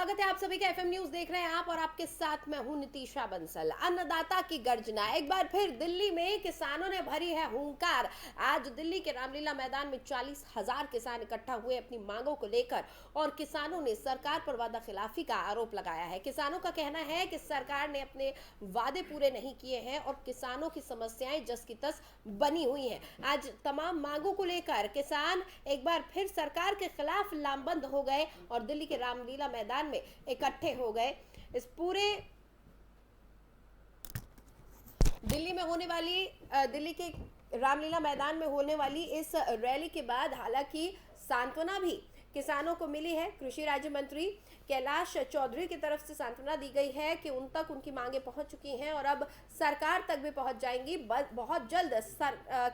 स्वागत है आप सभी का। एफएम न्यूज देख रहे हैं आप और आपके साथ मैं हूं नितीशा बंसल। अन्नदाता की गर्जना, एक बार फिर दिल्ली में किसानों ने भरी है हुंकार। आज दिल्ली के रामलीला मैदान में 40,000 किसान इकट्ठा हुए अपनी मांगों को लेकर और किसानों ने सरकार पर वादा खिलाफी का आरोप लगाया है। किसानों का कहना है कि सरकार ने अपने वादे पूरे नहीं किए हैं और किसानों की समस्याएं जस की तस बनी हुई हैं। आज तमाम मांगों को लेकर किसान एक बार फिर सरकार के खिलाफ लामबंद हो गए और दिल्ली के रामलीला मैदान में इकट्ठे हो गए। इस पूरे दिल्ली के रामलीला मैदान में होने वाली इस रैली के बाद हालांकि सांत्वना भी किसानों को मिली है। कृषि राज्य मंत्री कैलाश चौधरी की तरफ से सांत्वना दी गई है कि उन तक उनकी मांगे पहुंच चुकी हैं और अब सरकार तक भी पहुंच जाएंगी। बहुत जल्द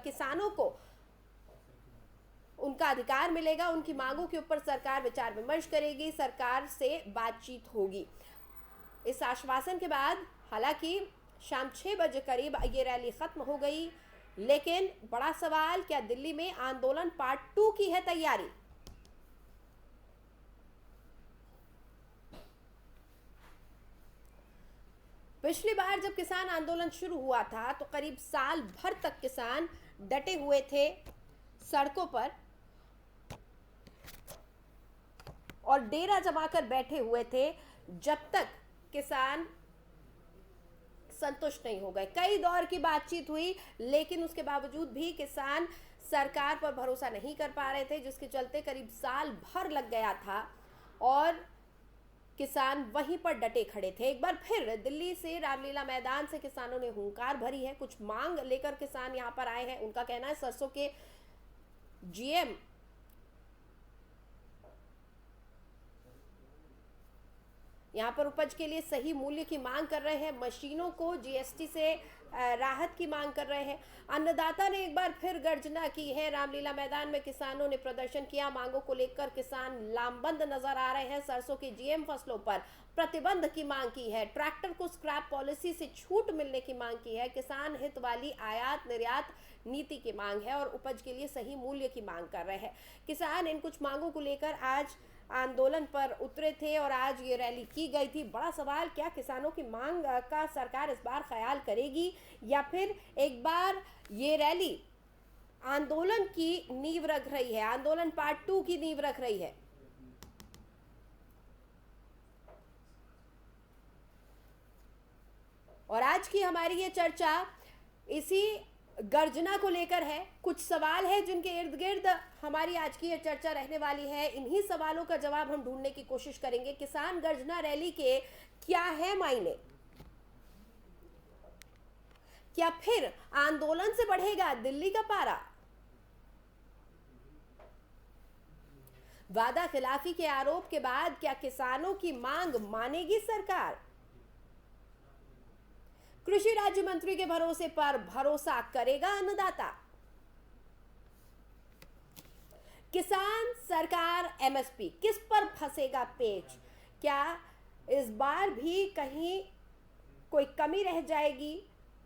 किसानों को उनका अधिकार मिलेगा, उनकी मांगों के ऊपर सरकार विचार विमर्श करेगी, सरकार से बातचीत होगी। इस आश्वासन के बाद हालांकि शाम 6 बजे करीब ये रैली खत्म हो गई, लेकिन बड़ा सवाल, क्या दिल्ली में आंदोलन पार्ट 2 की है तैयारी? पिछली बार जब किसान आंदोलन शुरू हुआ था तो करीब साल भर तक किसान डटे हुए थे सड़कों पर और डेरा जमाकर बैठे हुए थे जब तक किसान संतुष्ट नहीं हो गए। कई दौर की बातचीत हुई लेकिन उसके बावजूद भी किसान सरकार पर भरोसा नहीं कर पा रहे थे, जिसके चलते करीब साल भर लग गया था और किसान वहीं पर डटे खड़े थे। एक बार फिर दिल्ली से रामलीला मैदान से किसानों ने हुंकार भरी है। कुछ मांग लेकर किसान यहां पर आए हैं। उनका कहना है सरसों के जीएम यहाँ पर उपज के लिए सही मूल्य की मांग कर रहे हैं, मशीनों को जीएसटी से राहत की मांग कर रहे हैं। अन्नदाता ने एक बार फिर गर्जना की है। रामलीला मैदान में किसानों ने प्रदर्शन किया। मांगों को लेकर किसान लामबंद नजर आ रहे हैं। सरसों की जीएम फसलों पर प्रतिबंध की मांग की है। ट्रैक्टर को स्क्रैप पॉलिसी से छूट मिलने की मांग की है। किसान हित वाली आयात निर्यात नीति की मांग है और उपज के लिए सही मूल्य की मांग कर रहे हैं। किसान इन कुछ मांगों को लेकर आज आंदोलन पर उतरे थे और आज ये रैली की गई थी। बड़ा सवाल, क्या किसानों की मांग का सरकार इस बार ख्याल करेगी या फिर एक बार ये रैली आंदोलन की नींव रख रही है, आंदोलन पार्ट 2 की नींव रख रही है? और आज की हमारी ये चर्चा इसी गर्जना को लेकर है। कुछ सवाल है जिनके इर्द गिर्द हमारी आज की ये चर्चा रहने वाली है। इन्हीं सवालों का जवाब हम ढूंढने की कोशिश करेंगे। किसान गर्जना रैली के क्या है मायने? क्या फिर आंदोलन से बढ़ेगा दिल्ली का पारा? वादा खिलाफी के आरोप के बाद क्या किसानों की मांग मानेगी सरकार? कृषि राज्य मंत्री के भरोसे पर भरोसा करेगा अन्नदाता? किसान, सरकार, एमएसपी, किस पर फंसेगा पेच? क्या इस बार भी कहीं कोई कमी रह जाएगी?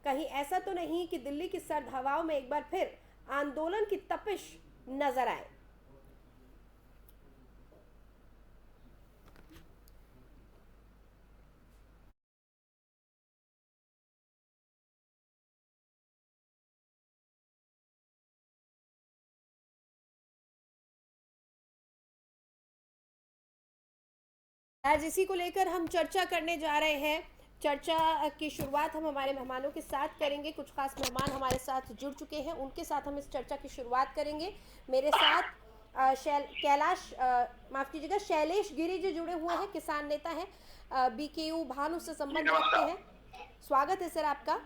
कहीं ऐसा तो नहीं कि दिल्ली की सर्द हवाओं में एक बार फिर आंदोलन की तपिश नजर आए? आज इसी को लेकर हम चर्चा करने जा रहे हैं। चर्चा की शुरुआत हम हमारे मेहमानों के साथ करेंगे। कुछ खास मेहमान हमारे साथ जुड़ चुके हैं, उनके साथ हम इस चर्चा की शुरुआत करेंगे। मेरे साथ माफ कीजिएगा, शैलेश गिरी जी जुड़े हुए हैं, किसान नेता हैं, बीकेयू भानु से संबंध रखते हैं। स्वागत है सर आपका।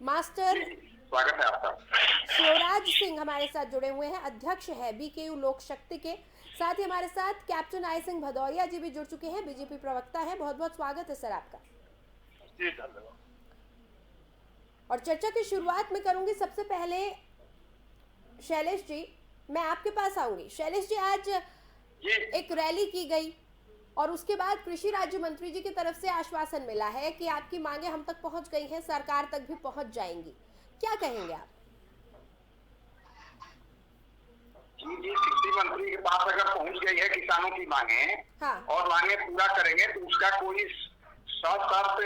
मास्टर स्वागत है आपका। शिवराज सिंह हमारे साथ जुड़े हुए हैं, अध्यक्ष है बीकेयू लोक शक्ति के। साथ ही हमारे साथ कैप्टन आई सिंह भदौरिया जी भी जुड़ चुके हैं, बीजेपी प्रवक्ता है। बहुत बहुत स्वागत है सर आपका। जी धन्यवाद। और चर्चा की शुरुआत में करूंगी सबसे पहले शैलेश जी, मैं आपके पास आऊंगी। शैलेश जी, आज एक रैली की गई और उसके बाद कृषि राज्य मंत्री जी की तरफ से आश्वासन मिला है कि आपकी मांगे हम तक पहुंच गई हैं, सरकार तक भी पहुंच जाएंगी। क्या कहेंगे आप? जी, कृषि मंत्री के पास अगर पहुंच गई है किसानों की मांगे हाँ। और मांगे पूरा करेंगे तो उसका कोई साथ साथ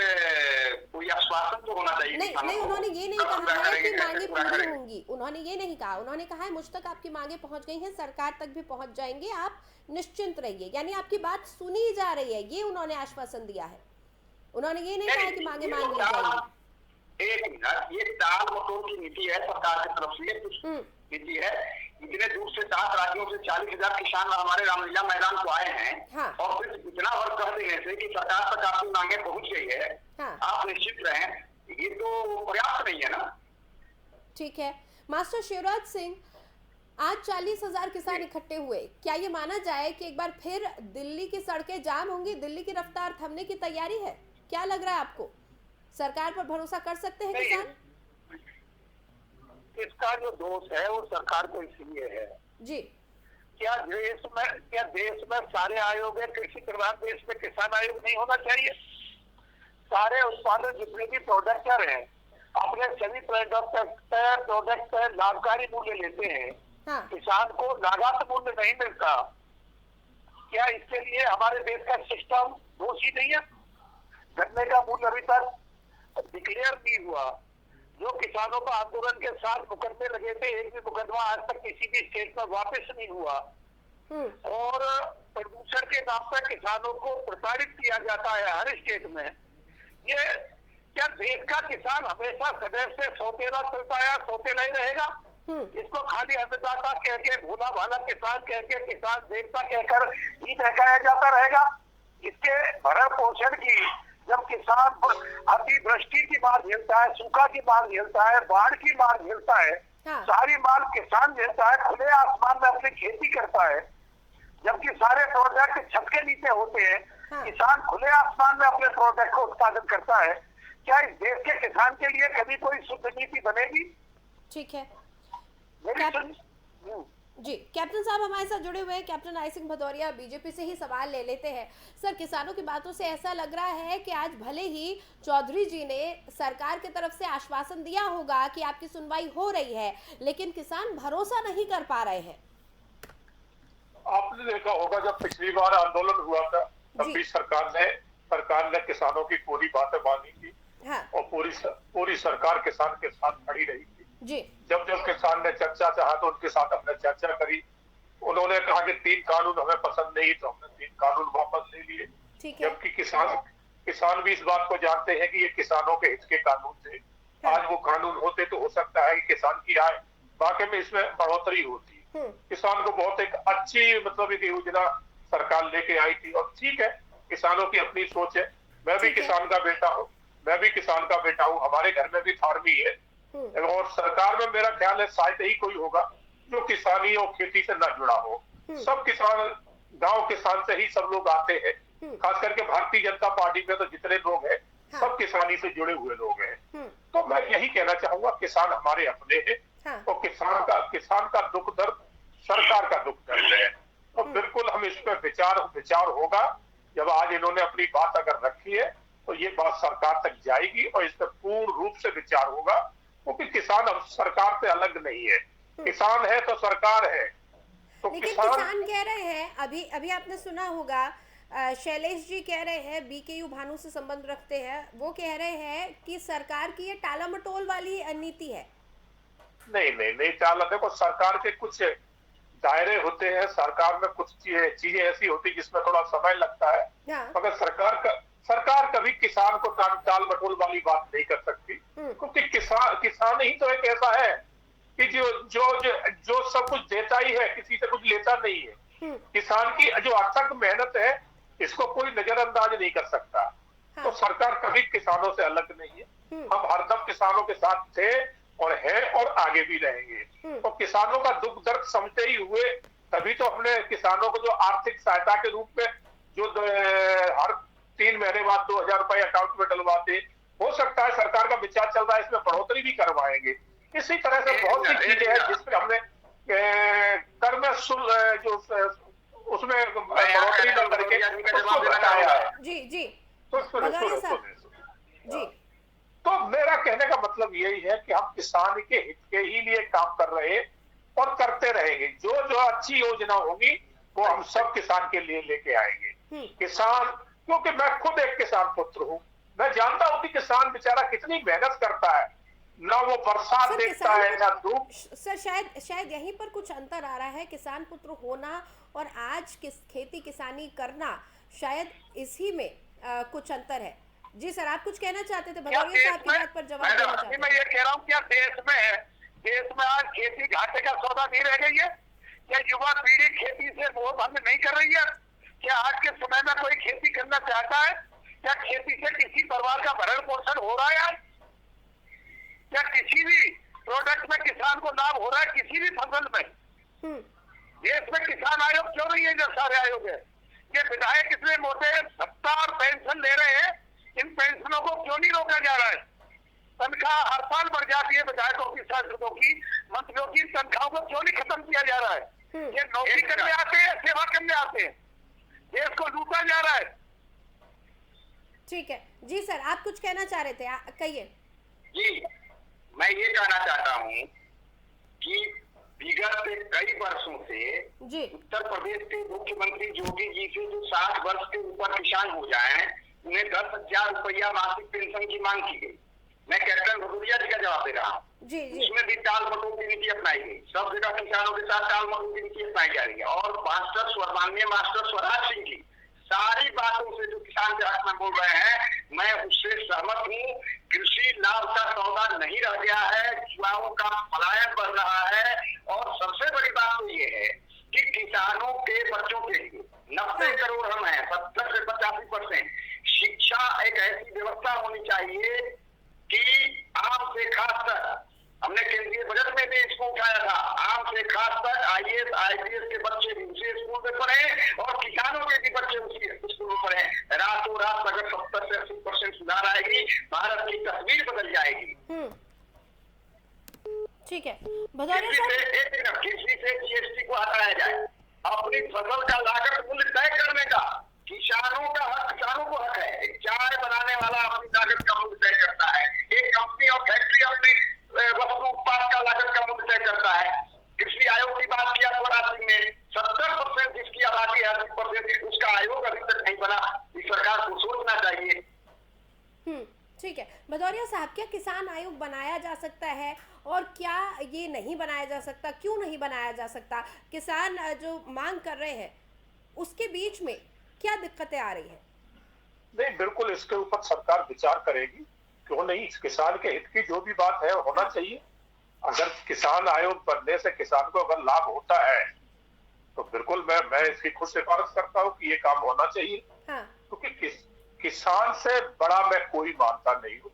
कोई आश्वासन तो होना चाहिए नहीं किसानों नहीं, को। उन्होंने ये नहीं कब कहा पूरा है करेंगे, कि कैसे मांगे पूरा पूरी करेंगे? होंगी, उन्होंने ये नहीं कहा। उन्होंने कहा है मुझ तक आपकी मांगे पहुंच गई हैं, सरकार तक भी पहुंच जाएंगे, आप निश्चिंत रहिए। यानी आपकी बात सुनी जा रही है, ये उन्होंने आश्वासन दिया है। उन्होंने ये नहीं कहा कि मांगे ये मान तो ली जाएंगी। एक मिनट, ये टाल मटोल की नीति है सरकार की तरफ से, कुछ नीति है। इतने दूर से 7 राज्यों से 40,000 किसान हमारे रामलीला मैदान को आए हैं। हाँ। और फिर इतना वर्क कर देने से कि सरकार तक आपकी मांगे पहुंच गई है। हाँ। आप निश्चित रहें, ये तो पर्याप्त नहीं है ना। ठीक है मास्टर शिवराज सिंह, आज 40,000 किसान इकट्ठे हुए, क्या ये माना जाए कि एक बार फिर दिल्ली की सड़कें जाम होंगी, दिल्ली की रफ्तार थमने की तैयारी है? क्या लग रहा है आपको? सरकार पर भरोसा कर सकते हैं किसान? इसका जो दोष है वो सरकार को इसलिए है जी। क्या देश में सारे आयोग है? कृषि प्रधान देश में किसान आयोग नहीं होना चाहिए? सारे उत्पादक जितने भी प्रोडक्टर हैं अपने सभी प्रोडक्ट पर लाभकारी मूल्य लेते हैं। हाँ। किसान को लागत मूल्य नहीं मिलता। क्या इसके लिए हमारे देश का सिस्टम दोषी नहीं है? गन्ने का मूल्य अभी तक डिक्लेयर नहीं हुआ। जो किसानों का आंदोलन के साथ मुकदमे लगे थे, एक भी मुकदमा आज तक किसी भी स्टेट में वापस नहीं हुआ। और प्रदूषण के नाम पर किसानों को प्रताड़ित किया जाता है हर स्टेट में। ये क्या देश का किसान हमेशा सदैव से सौतेला चलता है, सौतेला ही रहेगा? इसको खाली अन्नदाता कह के, भोला भाला किसान कह के, किसान देवता कहकर ही बहकाया जाता रहेगा? इसके भरण पोषण की जब किसान अतिवृष्टि की मार झेलता है, सूखा की मार झेलता है, बाढ़ की मार झेलता है, हाँ। सारी मार किसान झेलता है, खुले आसमान में अपनी खेती करता है, जबकि सारे प्रोडक्ट छत के नीचे होते हैं। हाँ। किसान खुले आसमान में अपने प्रोडक्ट को उत्पादन करता है। क्या इस देश के किसान के लिए कभी कोई शुद्ध नीति बनेगी? ठीक है जी, कैप्टन साहब हमारे साथ जुड़े हुए हैं। Captain I Singh Bhadauria, BJP से ही सवाल ले लेते हैं। सर, किसानों की बातों से ऐसा लग रहा है कि आज भले ही चौधरी जी ने सरकार की तरफ से आश्वासन दिया होगा कि आपकी सुनवाई हो रही है, लेकिन किसान भरोसा नहीं कर पा रहे हैं। आपने देखा होगा जब पिछली बार आंदोलन हुआ था तब भी सरकार ने किसानों की पूरी बातें मानी थी। हाँ। और पूरी सरकार किसान के साथ खड़ी रही थी जी। जब किसान ने चर्चा चाहा तो उनके साथ हमने चर्चा करी। उन्होंने कहा कि 3 कानून हमें पसंद नहीं, तो हमने 3 कानून वापस ले लिए। जबकि किसान भी इस बात को जानते हैं कि ये किसानों के हित के कानून थे। हाँ। आज वो कानून होते तो हो सकता है कि किसान की आय वाकई में इसमें बढ़ोतरी होती। किसान को बहुत एक अच्छी मतलब एक योजना सरकार लेके आई थी। और ठीक है, किसानों की अपनी सोच है। मैं भी किसान का बेटा हूँ, हमारे घर में भी फार्मी है। और सरकार में मेरा ख्याल है शायद ही कोई होगा जो किसानी और खेती से ना जुड़ा हो। सब किसान, गांव किसान से ही सब लोग आते हैं। खास करके भारतीय जनता पार्टी में तो जितने लोग हैं सब किसानी से जुड़े हुए लोग हैं। तो मैं यही कहना चाहूंगा, किसान हमारे अपने हैं। और किसान का दुख दर्द सरकार का दुख दर्द है। तो बिल्कुल हम इस पर विचार होगा। जब आज इन्होंने अपनी बात अगर रखी है तो ये बात सरकार तक जाएगी और इस पर पूर्ण रूप से विचार होगा। क्योंकि किसान अब सरकार से अलग नहीं है। किसान है तो सरकार है। तो लेकिन किसान कह रहे हैं, अभी आपने सुना होगा, शैलेश जी कह रहे हैं, बीकेयू भानु से संबंध रखते हैं, वो कह रहे हैं कि सरकार की ये टाला मटोल वाली नीति है। नहीं टाला। देखो, सरकार के कुछ दायरे होते हैं, सरकार में कुछ चीजें ऐसी होती जिसमें थोड़ा समय लगता है। मगर सरकार कभी किसान को टाल मटोल वाली बात नहीं कर सकती। क्योंकि किसान ही तो एक ऐसा है कि जो सब कुछ देता ही है, किसी से कुछ लेता नहीं है। किसान की जो अथक मेहनत है इसको कोई नजरअंदाज नहीं कर सकता। हाँ। तो सरकार कभी किसानों से अलग नहीं है। हम हरदम किसानों के साथ थे और हैं और आगे भी रहेंगे। तो किसानों का दुख दर्द समझते ही हुए तभी तो हमने किसानों को जो आर्थिक सहायता के रूप में जो हर 3 महीने बाद 2,000 रुपए अकाउंट में डलवाते, हो सकता है सरकार का विचार चल रहा है इसमें बढ़ोतरी भी करवाएंगे। इसी तरह से बहुत सी चीजें हैं जिसपे हमने कर में जो उसमें बढ़ोतरी न करके उसको बताया है। जी तो मेरा कहने का मतलब यही है कि हम किसान के हित के ही लिए काम कर रहे हैं। और करते रहेंगे। जो जो अच्छी योजना होगी वो हम सब किसान के लिए लेके आएंगे। किसान, क्योंकि मैं खुद एक किसान पुत्र हूं, मैं जानता हूं कि किसान बेचारा कितनी मेहनत करता है, ना वो बरसात देखता है ना धूप। सर शायद यहीं पर कुछ अंतर आ रहा है, किसान पुत्र होना और आज खेती किसानी करना, शायद इसी में कुछ अंतर है। जी सर, आप कुछ कहना चाहते थे? भदौरिया साहब की बात पर जवाब देना चाहते हैं। मैं ये कह रहा हूँ, क्या देश में आज खेती घाटे का सौदा नहीं रह गई है? क्या युवा पीढ़ी खेती से मोह भंग नहीं कर रही है? क्या आज के समय में कोई खेती करना चाहता है? क्या खेती से किसी परिवार का भरण पोषण हो रहा है आज? क्या किसी भी प्रोडक्ट में किसान को लाभ हो रहा है? किसी भी फसल में? देश में किसान आयोग क्यों नहीं है जो सारे आयोग है? ये विधायक इतने मोटे भत्ता और पेंशन ले रहे हैं, इन पेंशनों को क्यों नहीं रोका जा रहा है? तनख्वाह हर साल बढ़ जाती है विधायकों की, सांसदों की, मंत्रियों की तनख्वाहों को क्यों नहीं खत्म किया जा रहा है? ये नौकरी करने आते हैं, सेवा करने आते हैं, देश को लूटा जा रहा है। ठीक है जी सर, आप कुछ कहना चाह रहे थे, कहिए। जी, मैं ये कहना चाहता हूँ कि विगत कई वर्षों से उत्तर प्रदेश के मुख्यमंत्री योगी जी से जो 60 वर्ष के ऊपर किसान हो जाएं, उन्हें 10,000 रुपया मासिक पेंशन की मांग की गई। मैं कैप्टन भदौरिया जी का जवाब दे रहा हूँ। उसमें भी टाल मटोल की नीति अपनाई गई, सब जगह किसानों के साथ टाल मटोल की नीति अपनाई जा रही है। और माननीय मास्टर स्वराज सिंह की सारी बातों से जो किसान के हक में बोल रहे हैं, मैं उससे सहमत हूँ। कृषि लाभ का सौदा नहीं रह गया है, युवाओं का पलायन बढ़ रहा है। और सबसे बड़ी बात तो ये है कि किसानों के बच्चों के लिए 90 करोड़ हम हैं, 70 से 85%। शिक्षा एक ऐसी व्यवस्था होनी चाहिए कि आम से खास तक, हमने केंद्रीय बजट में भी इसको उठाया था, आम से खास तक IAS IPS के बच्चे भी उसी स्कूल में पढ़े और किसानों के भी बच्चे उसी स्कूल में पढ़े। रातों रात अगर 70 से 80% सुधार आएगी, भारत की तस्वीर बदल जाएगी। ठीक है, कृषि से GST को हटाया जाए, अपनी फसल का लागत मूल्य तय करने का किसानों का हक, किसानों को हक है। चाय बनाने वाला अपनी लागत का मूल्य तय करता है, एक कंपनी और फैक्ट्री अपनी वस्तु उत्पाद का लागत का मूल्य तय करता है। कृषि आयोग की बात किया स्वराज सिंह ने, 70% जिसकी आबादी है 80%, उसका आयोग अभी तक नहीं बना। इस सरकार को सोचना चाहिए। ठीक है भदौरिया साहब, क्या किसान आयोग बनाया जा सकता है और क्या ये नहीं बनाया जा सकता? क्यों नहीं बनाया जा सकता? किसान जो मांग कर रहे हैं उसके बीच में क्या दिक्कतें आ रही हैं? नहीं, बिल्कुल इसके ऊपर सरकार विचार करेगी, क्यों नहीं। किसान के हित की जो भी बात है होना चाहिए। अगर किसान आयोग बनने से किसान को अगर लाभ होता है तो बिल्कुल मैं इसकी खुद सिफारिश करता हूँ कि ये काम होना चाहिए। क्योंकि किसान से बड़ा मैं कोई मानता नहीं हूँ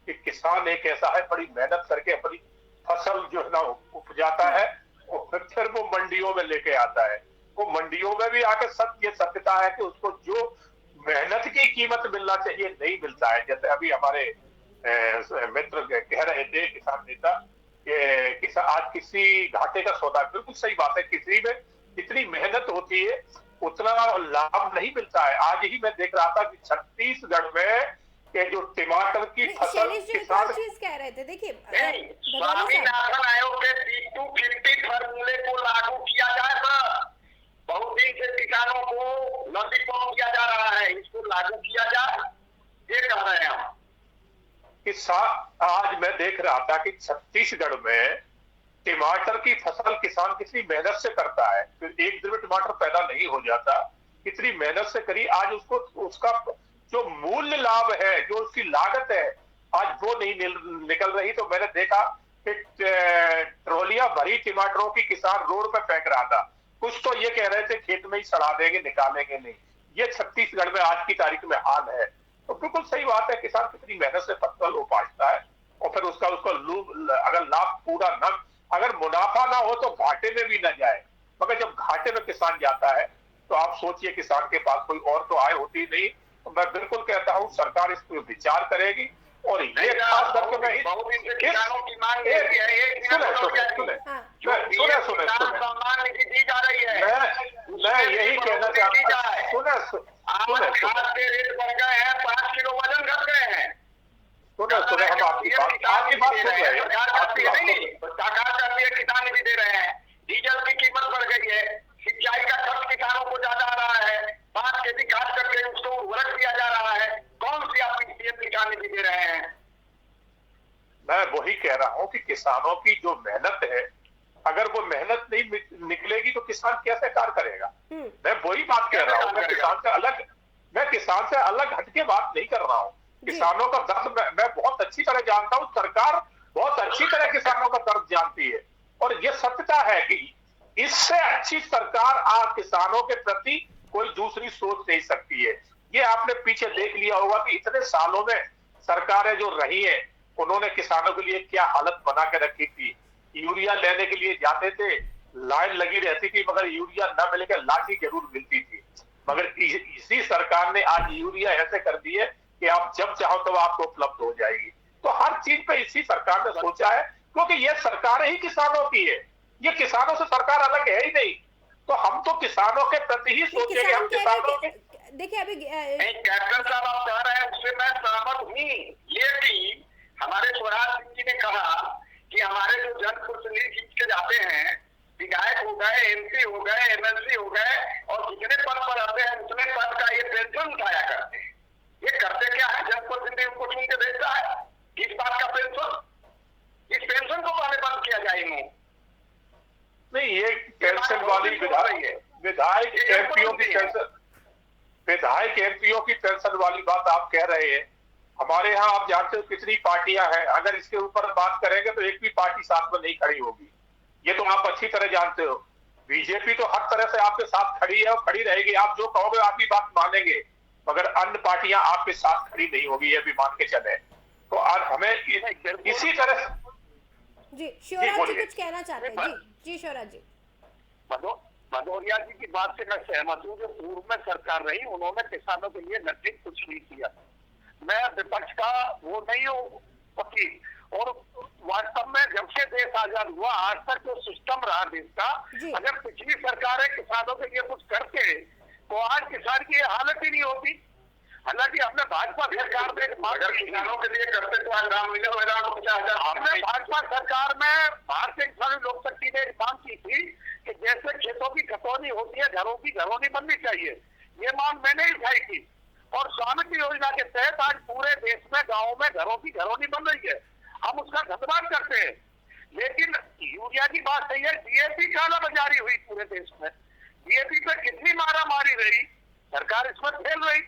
कि किसान एक ऐसा है, बड़ी मेहनत करके अपनी फसल जो है ना उपजाता है और फिर वो मंडियों में लेके आता है। वो मंडियों में भी आकर सत्यता है कि उसको जो मेहनत की कीमत मिलना चाहिए नहीं मिलता है। जैसे अभी हमारे मित्र कह रहे थे, किसान नेता, कि आज किसी घाटे का सौदा, बिल्कुल सही बात है। किसी में जितनी मेहनत होती है उतना लाभ नहीं मिलता है। आज ही मैं देख रहा था कि छत्तीसगढ़ में के जो टमाटर की फसल किसान चीज कह रहे थे, देखिए स्वामीनाथन आयोग के P250 फार्मूले को लागू किया जाए तो बहुत दिन से किसानों को लॉलीपॉप किया जा रहा है, इसको लागू किया जाए, ये कह रहे हैं हम। आज मैं देख रहा था कि छत्तीसगढ़ में टमाटर की फसल किसान कितनी मेहनत से करता है, फिर एक दिन में टमाटर पैदा नहीं हो जाता, कितनी मेहनत से करी। आज उसको उसका जो मूल्य लाभ है, जो उसकी लागत है, आज वो नहीं निकल रही। तो मैंने देखा कि ट्रॉलियां भरी टमाटरों की किसान रोड पे फेंक रहा था। कुछ तो ये कह रहे थे खेत में ही सड़ा देंगे, निकालेंगे नहीं। ये छत्तीसगढ़ में आज की तारीख में हाल है। तो बिल्कुल सही बात है, किसान कितनी मेहनत से फसल उपाजता है और फिर उसका अगर लाभ पूरा न, अगर मुनाफा ना हो तो घाटे में भी न जाए। मगर जब घाटे में किसान जाता है तो आप सोचिए किसान के पास कोई और तो आय होती नहीं। तो मैं बिल्कुल कहता हूँ सरकार इस पर विचार करेगी और ये खास करके मैं किसानों की मांग दी जा रही है। मैं यही कहना चाहता हूँ, के रेट बढ़ गए हैं, 5 किलो वजन घट गए हैं। हम आपकी बात सुन रहे हैं, सरकार करती है, किसान भी दे रहे हैं। दे रहे हैं। मैं वही कह रहा हूं कि किसानों की जो मेहनत है, अगर वो मेहनत नहीं निकलेगी तो किसान कैसे कार्य करेगा। मैं वही बात कह रहा हूं, मैं किसान से अलग हटके बात नहीं कर रहा हूं। किसानों का दर्द मैं बहुत अच्छी तरह जानता हूं, सरकार बहुत अच्छी तरह किसानों का दर्द जानती है, और ये सत्यता है कि इससे अच्छी सरकार किसानों के प्रति कोई दूसरी सोच नहीं सकती है। ये आपने पीछे देख लिया होगा कि इतने सालों में सरकारें जो रही हैं, उन्होंने किसानों के लिए क्या हालत बना के रखी थी। यूरिया लेने के लिए जाते थे, लाइन लगी रहती थी, मगर यूरिया न मिलकर लाठी जरूर मिलती थी। मगर इसी सरकार ने आज यूरिया ऐसे कर दी है कि आप जब चाहो तब आपको उपलब्ध हो जाएगी। तो हर चीज पे इसी सरकार ने सोचा है, क्योंकि ये सरकार ही किसानों की है, ये किसानों से सरकार अलग है ही नहीं। तो हम तो किसानों के प्रति ही सोचेंगे, हम किसानों के। देखिए अभी कैप्टन साहब आप कह रहे हैं, उससे मैं सहमत हूँ। लेकिन हमारे स्वराज सिंह जी ने कहा कि हमारे जो जनप्रतिनिधि जीत के जाते हैं, विधायक हो गए, एमपी हो गए, एमएलसी हो गए, और जितने पद पर आते हैं उतने पद का ये पेंशन उठाया करते हैं। ये करते क्या है, जनप्रतिनिधि उनको चुन के भेजता है। किस बात का पेंशन? इस पेंशन को पहले बंद किया जाए। नहीं, ये पेंशन वाली विधायक एमपीओ की पेंशन, विधायक एमपीओ की पेंशन वाली बात आप कह रहे हैं। हमारे यहाँ आप जानते हो कितनी पार्टियां हैं, अगर इसके ऊपर बात करेंगे तो एक भी पार्टी साथ में नहीं खड़ी होगी। ये तो आप अच्छी तरह जानते हो। बीजेपी तो हर तरह से आपके साथ खड़ी है और खड़ी रहेगी। आप जो कहोगे आपकी बात मानेंगे, मगर अन्य पार्टियां आपके साथ खड़ी नहीं होगी, ये भी मान के चले। तो आज हमें इसी तरह जी शिवराज जी कुछ कहना चाहते हैं। जी शिवराज जी। भदौरिया जी की बात से मैं सहमत हूँ। जो पूर्व में सरकार रही, उन्होंने किसानों के लिए नजदीक कुछ नहीं किया। मैं विपक्ष का वो नहीं हूँ वकील, और वास्तव में जब से देश आजाद हुआ आज तक जो सिस्टम रहा देश का, अगर पिछली सरकारें किसानों के लिए कुछ करते तो आज किसान की हालत ही नहीं होती। हालांकि हमने भाजपा सरकार में अगर किसानों के लिए करते तो आज राम मिले हमने भाजपा सरकार में भारतीय किसान लोक शक्ति ने मांग की थी कि जैसे खेतों की खतौनी होती है, घरों की घरौनी बननी चाहिए। ये मांग मैंने ही उठाई थी, और स्वामित्व योजना के तहत आज पूरे देश में गाँव में घरों की घरौनी बन रही है। हम उसका धन्यवाद करते हैं। लेकिन यूरिया की बात सही है, डीएपी काला बाजारी हुई पूरे देश में। डीएपी पे कितनी मारा मारी रही, सरकार इसमें फेल रही।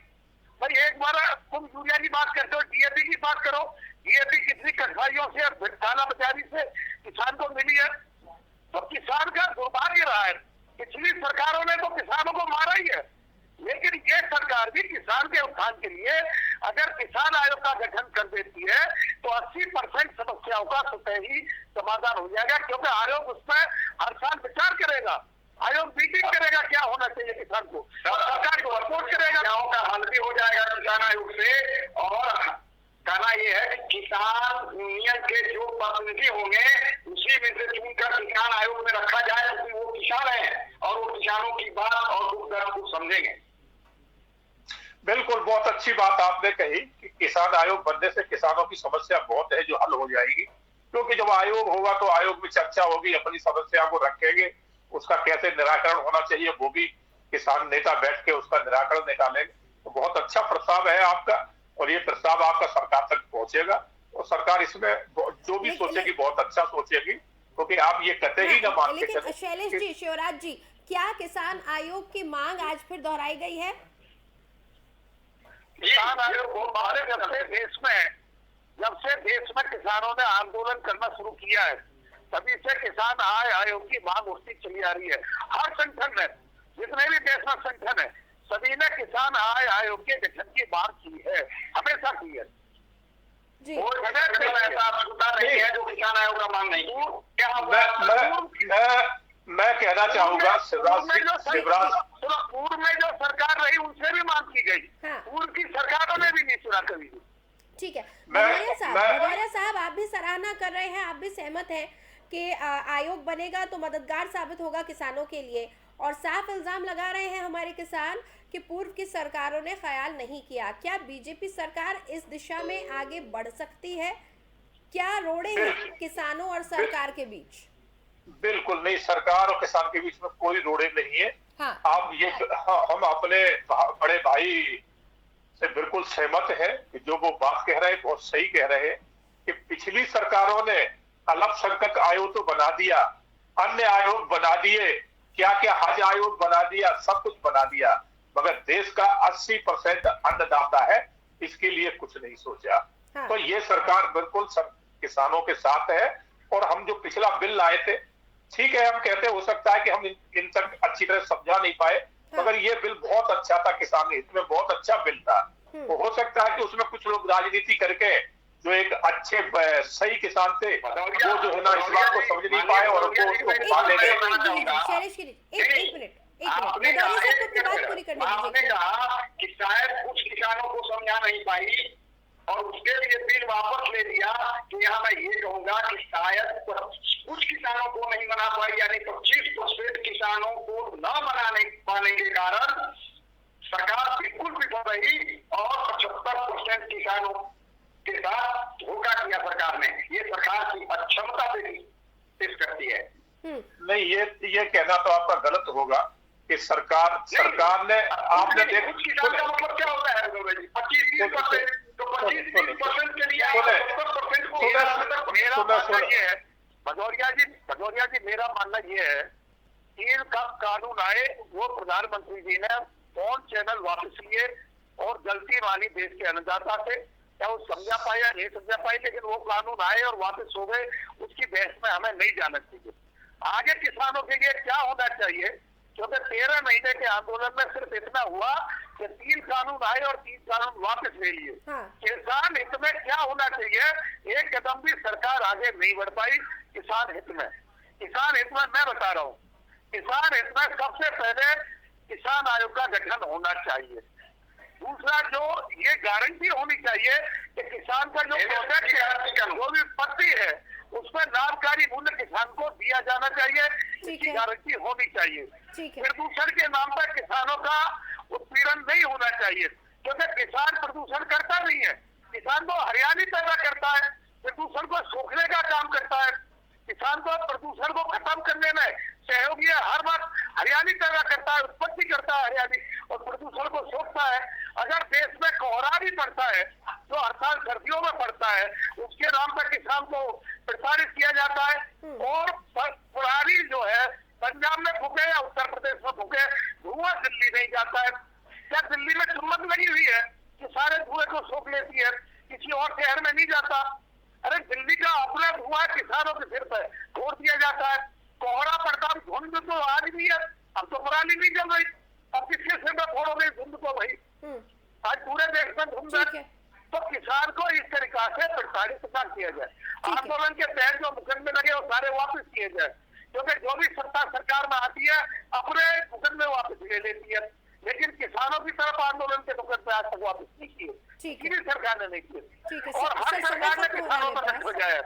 भाई एक बार तुम यूरिया की बात करते हो, डीएपी की बात करो। डीएपी कितनी कठिनाइयों से, काला बाजारी से किसान को मिली है। तो किसान का दुर्भाग्य रहा है, पिछली सरकारों ने तो किसानों को मारा ही है। लेकिन ये सरकार भी किसान के उत्थान के लिए अगर किसान आयोग का गठन कर देती है तो 80% समस्याओं का स्वतः ही समाधान हो जाएगा, क्योंकि आयोग उसमें हर साल विचार करेगा। आयोग मीटिंग करेगा क्या होना चाहिए किसान को, सरकार को रिपोर्ट करेगा, गाँव का हल भी हो जाएगा किसान आयोग से। और कहना यह है कि किसान यूनियन के जो प्रतिनिधि होंगे उसी में से चुनकर किसान आयोग में रखा जाए, क्योंकि वो किसान है और वो किसानों की बात और दुख दर्द को समझेंगे। बिल्कुल, बहुत अच्छी बात आपने कही कि किसान आयोग बनने से किसानों की समस्या बहुत है जो हल हो जाएगी। क्योंकि जब आयोग होगा तो आयोग में चर्चा होगी, अपनी समस्या को रखेंगे, उसका कैसे निराकरण होना चाहिए वो भी किसान नेता बैठ के उसका निराकरण निकालेंगे। तो बहुत अच्छा प्रस्ताव है आपका, और ये प्रस्ताव आपका सरकार तक पहुंचेगा, और सरकार इसमें जो भी सोचेगी बहुत अच्छा सोचेगी, क्योंकि आप ये कहते ही न मान के चले। शैलेश जी, शिवराज जी, क्या किसान आयोग की मांग आज फिर दोहराई गई है? किसान आयोग को जब से देश में किसानों ने आंदोलन करना शुरू किया है, तभी से किसान आयोग की मांग उठती चली आ रही है। हर संगठन ने, जितने भी देश में संगठन है, सभी ने किसान आयोग के गठन की मांग की है, हमेशा की है। नहीं है जो किसान आयोग का मांग नहीं। मैं कहना चाहूंगा पूर्व में जो सरकार रही उनसे भी मांग की गई, पूर्व की सरकारों ने भी नहीं सुना कभी। ठीक है, भदौरिया साहब आप भी सराहना कर रहे हैं, आप भी सहमत हैं कि आयोग बनेगा तो मददगार साबित होगा किसानों के लिए, और साफ इल्जाम लगा रहे हैं हमारे किसान कि पूर्व की सरकारों ने ख्याल नहीं किया। क्या बीजेपी सरकार इस दिशा में आगे बढ़ सकती है? क्या रोड़े हैं किसानों और सरकार के बीच? बिल्कुल नहीं, सरकार और किसान के बीच में कोई रोड़े नहीं है। हाँ। आप ये हम अपने बड़े भाई से बिल्कुल सहमत है कि जो वो बात कह रहे हैं बहुत सही कह रहे हैं कि पिछली सरकारों ने अल्पसंख्यक आयोग तो बना दिया, अन्य आयोग बना दिए, क्या क्या हज आयोग बना दिया, सब कुछ बना दिया, मगर देश का 80% अन्नदाता है, इसके लिए कुछ नहीं सोचा। हाँ। तो ये सरकार बिल्कुल किसानों के साथ है। और हम जो पिछला बिल लाए थे, ठीक है, हम कहते हो सकता है कि हम इन तक अच्छी तरह समझा नहीं पाए, हाँ। मगर ये बिल बहुत अच्छा था, किसान हित में बहुत अच्छा बिल था। तो हो सकता है कि उसमें कुछ लोग राजनीति करके जो एक अच्छे सही किसान थे वो जो है ना इस बात को समझ नहीं पाए और वो उसको माने गए। आपने कहा कि शायद कुछ किसानों को समझा नहीं पाई और उसके लिए बिल वापस ले लिया कि यहाँ मैं ये कहूंगा कि शायद कुछ किसानों को नहीं मना पाई, यानी 25% किसानों को न मनाने पाने के कारण सरकार बिल्कुल विफल रही और 75% किसानों के साथ धोखा किया सरकार ने। ये सरकार की अक्षमता पे पेश करती है। नहीं, ये कहना तो आपका गलत होगा कि सरकार ने आपने देखा किसान का मतलब क्या होता है 25-30% तो 25-30% के लिए 70% को मेरा मानना ये है भदौरिया जी मेरा मानना ये है कि का कानून आए वो प्रधानमंत्री जी ने फोन चैनल वापस लिए और गलती मानी देश के अन्नदाता से, क्या वो समझा पाए या नहीं समझा पाए, लेकिन वो कानून आए और वापस हो गए, उसकी बहस में हमें नहीं जाना चाहिए। आगे किसानों के लिए क्या होना चाहिए, क्योंकि 13 महीने के आंदोलन में सिर्फ इतना हुआ कि 3 कानून आए और 3 कानून वापस ले लिए। हाँ। किसान हित में क्या होना चाहिए, एक कदम भी सरकार आगे नहीं बढ़ पाई किसान हित में। किसान हित में मैं बता रहा हूँ, किसान हित में सबसे पहले किसान आयोग का गठन होना चाहिए। दूसरा, जो ये गारंटी होनी चाहिए कि किसान का जो प्रोडक्ट है, जो भी पत्ती है, उसमें लाभकारी मूल्य किसान को दिया जाना चाहिए, इसकी गारंटी होनी चाहिए। प्रदूषण के नाम पर किसानों का उत्पीड़न नहीं होना चाहिए, क्योंकि किसान प्रदूषण करता नहीं है, किसान तो हरियाली पैदा करता है, प्रदूषण को सोखने का काम करता है। किसान को प्रदूषण को खत्म करने में सहयोगी है, हर बार हरियाली पैदा करता है, उत्पत्ति करता है हरियाली और प्रदूषण को सोखता है। अगर देश में कोहरा भी पड़ता है, जो हर साल सर्दियों में पड़ता है, उसके नाम पर किसान को प्रताड़ित किया जाता है। और पुरानी जो है पंजाब में फूके या उत्तर प्रदेश में फूके, धुआं दिल्ली नहीं जाता है। क्या दिल्ली में चुम्बक लगी हुई है कि सारे धुएं को सोख लेती है, किसी और शहर में नहीं जाता? अरे दिल्ली का अपना धुआं किसानों के सिर पर छोड़ दिया जाता है। कोहरा पड़ता, धुंध तो आज भी है, अब तो पराली नहीं जल रही, अब किसके सिर में फोड़ोगे धुंध को भाई? आज पूरे देश में धुंध है। तो किसान को इस तरीका से प्रताड़ित न किया जाए। आंदोलन के तहत जो मुकदमे लगे वो सारे वापस किए जाए, क्योंकि जो भी सत्ता सरकार में आती है अपने मुकदमे वापस ले लेती है, लेकिन किसानों की तरफ आंदोलन के मुकदमे आज तक वापस नहीं किए, किसी सरकार ने नहीं किए। और हर सरकार ने किसानों पर रख हो जाए।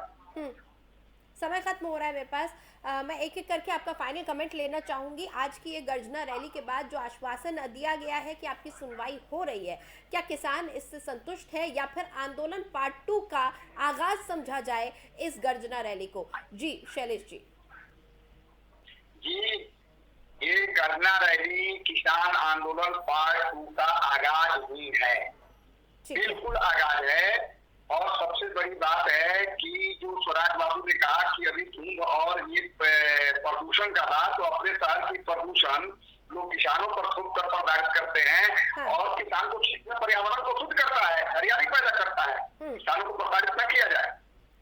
समय खत्म हो रहा है मेरे पास। मैं एक एक करके आपका फाइनल कमेंट लेना चाहूंगी। आज की ये गर्जना रैली के बाद जो आश्वासन दिया गया है कि आपकी सुनवाई हो रही है, क्या किसान इससे संतुष्ट है या फिर आंदोलन पार्ट 2 का आगाज समझा जाए इस गर्जना रैली को? जी शैलेश जी। जी, ये गर्जना रैली किसान आंदोलन पार्ट 2 का आगाज हुई है, बिल्कुल आगाज है। और सबसे बड़ी बात है कि जो स्वराज बाबू ने कहा कि अभी धुंध और ये प्रदूषण का था, तो अपने शहर की प्रदूषण लोग किसानों पर थोप कर प्रदान करते हैं। हाँ। और किसान को पर्यावरण को शुद्ध करता है, हरियाली पैदा करता है, किसानों को प्रताड़ित न किया जाए।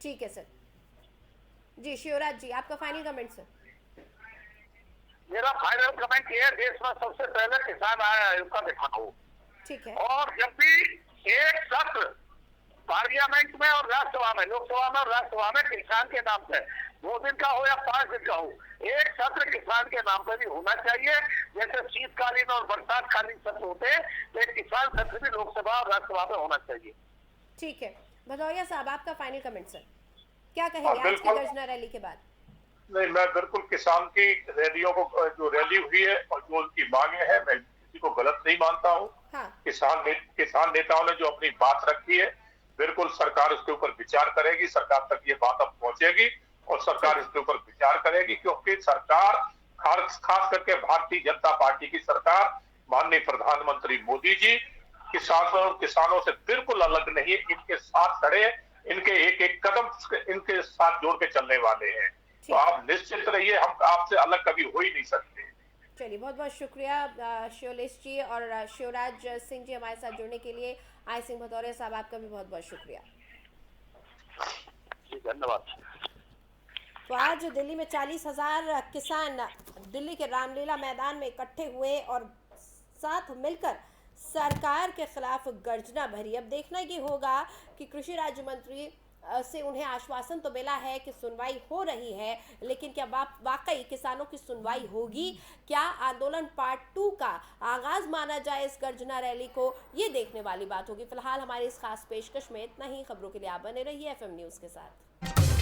ठीक है सर। जी शिवराज जी, आपका फाइनल कमेंट सर। मेरा फाइनल कमेंट ये है, देश में सबसे पहले किसान आयोग का गठन हो। ठीक है। और जब भी एक सत्र पार्लियामेंट में और राज्यसभा में, लोकसभा में और राज्यसभा में किसान के नाम पे 2 दिन का हो या 5 दिन का हो, एक सत्र किसान के नाम पे भी होना चाहिए। जैसे शीतकालीन और बरसातकालीन सत्र होते हैं, तो एक किसान सत्र भी लोकसभा और राज्यसभा में होना चाहिए। ठीक है। भदौरिया साहब, आपका फाइनल कमेंट सर, क्या कहेंगे आज की गर्जना रैली के बाद? नहीं, मैं बिल्कुल किसान की रैलियों को, जो रैली हुई है और जो उनकी मांगे हैं, मैं किसी को गलत नहीं मानता हूँ। हाँ। किसान नेताओं ने जो अपनी बात रखी है, बिल्कुल सरकार इसके ऊपर विचार करेगी, सरकार तक ये बात अब पहुंचेगी और सरकार इसके ऊपर विचार करेगी, क्योंकि सरकार खास करके भारतीय जनता पार्टी की सरकार, माननीय प्रधानमंत्री मोदी जी किसानों से बिल्कुल अलग नहीं है, इनके साथ खड़े हैं, इनके एक एक कदम इनके साथ जोड़ के चलने वाले हैं। तो आप निश्चित रहिए, हम आपसे अलग कभी हो ही नहीं सकते। चलिए, बहुत बहुत शुक्रिया शिवलेश जी और शिवराज सिंह जी हमारे साथ जुड़ने के लिए। आई सिंह भदौरिया साहब, आपका भी बहुत बहुत शुक्रिया। धन्यवाद। तो आज दिल्ली में 40,000 किसान दिल्ली के रामलीला मैदान में इकट्ठे हुए और साथ मिलकर सरकार के खिलाफ गर्जना भरी। अब देखना ये होगा कि कृषि राज्य मंत्री से उन्हें आश्वासन तो मिला है कि सुनवाई हो रही है, लेकिन क्या वाकई किसानों की सुनवाई होगी? क्या आंदोलन पार्ट 2 का आगाज माना जाए इस गर्जना रैली को? ये देखने वाली बात होगी। फिलहाल हमारी इस खास पेशकश में इतना ही। खबरों के लिए आप बने रहिए FM न्यूज़ के साथ।